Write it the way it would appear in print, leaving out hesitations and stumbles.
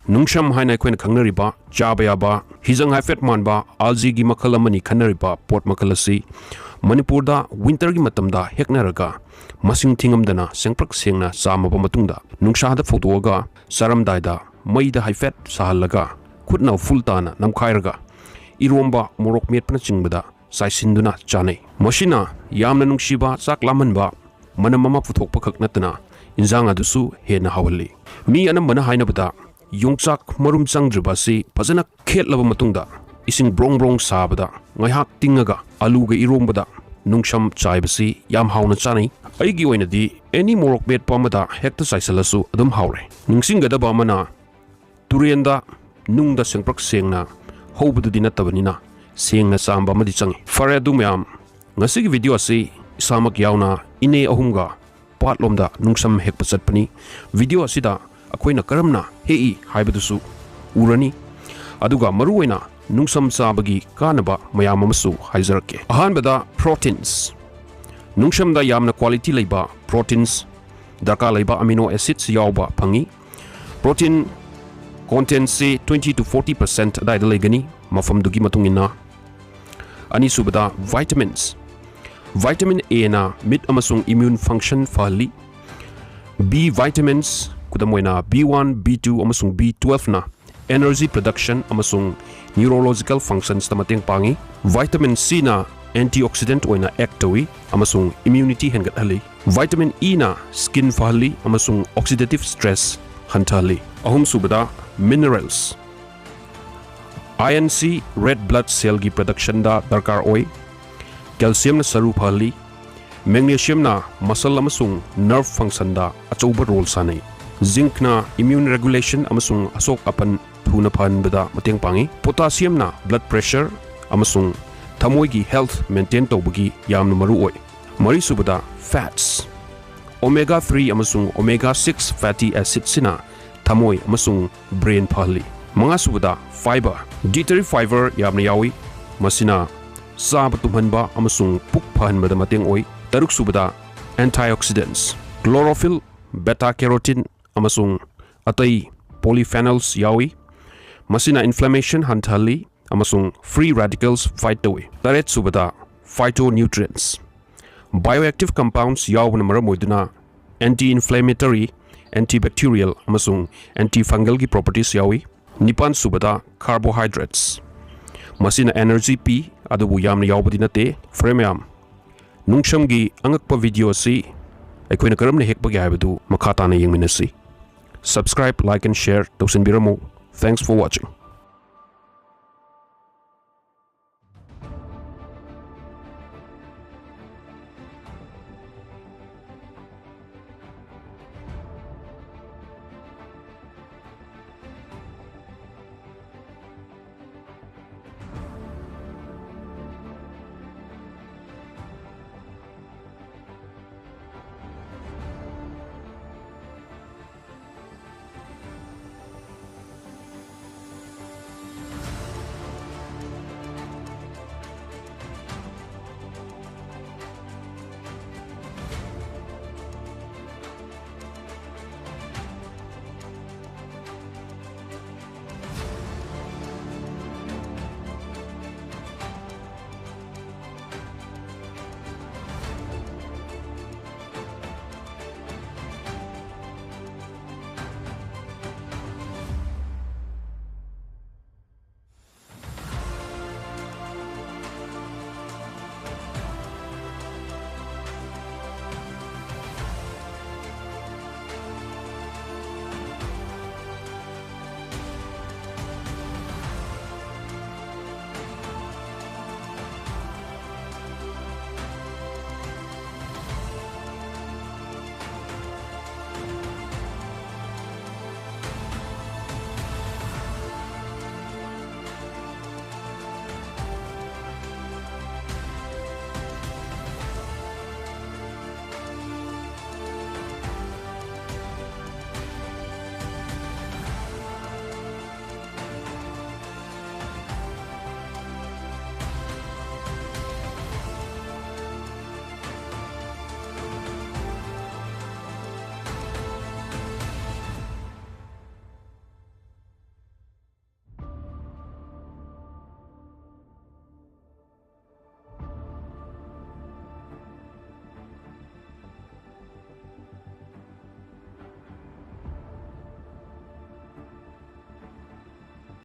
Nungsham haina akhoi na khangnariba chaba yaba hijang haifet manba algae gi makhal amani khanariba pot makhal asi Manipur da winter gi matamda heknaraga masing thingamdana sengprak sengna chamaba matungda nungsa da photoga saramdai da maida haifet sahalaga khutna fultana namkhairaga iromba morok metpna chingbada saisinduna chanai mashina yamna nungshiba chak lamanba manamama puthokpa khaknatna injang adusu hena hawali mi anamana hainabada yongchak marum changribasi phajana khetlaba matungda ising brong sabada ngaihak tingaga alu ga irombada nungsham chaibasi yam hauna chanai aigi oinadi any morok met pamada hekta saisalasu adum haure ningsingada bamana turenda nungda sengprak sengna hobadu dinatabani sengna chamba madi changi fare dumyam ngasigi video asi isamak yauna ine ahumga patlomda nungsham hekpa chatpani video asida akoina karamna hei haibadusu urani aduga maruoina nungsam chabagi Kannaba mayam amasu haijarake ahanbada proteins nungsham da yamna quality leiba proteins darka leiba amino acids yawba phangi protein content se 20 to 40% daida legani mafam dugi matungina ani subada vitamins vitamin A na mid amasung immune function fali B vitamins kudamoina B1 B2 amasung B12 na energy production amasung neurological functions tamateng pangi vitamin C na antioxidant oina actawi amasung immunity hengat hali vitamin E na skin fali amasung oxidative stress hantali ahum subada minerals iron C red blood cell gi production da darkar oi calcium na saru phali magnesium na muscle amasung nerve function da achouba role sanai zinc na immune regulation amasung asok apan thuna phanbada mateng pangi potassium na blood pressure amasung thamoi gi health maintain tawbagi yamna maru oi mari subada fats omega 3 amasung omega 6 fatty acids sina thamoi amasung brain phali manga subada fiber dietary fiber yamna yawi masina sab tumhanba amasung puk phanbada mateng oi taruk subada antioxidants chlorophyll beta-carotene amasung atai polyphenols yawi masina inflammation hanthali amasung free radicals fight away taret subada phytonutrients bioactive compounds yawna maramoiduna anti-inflammatory antibacterial amasung antifungal gi properties yawi nipan subada carbohydrates masina energy pi adubu yamna yawbadi nate fremyam nungsham gi angakpa video si aikoina karamna hekpa gi haibadu makha tana yengminasi subscribe like and share tawsinbiramo thanks for watching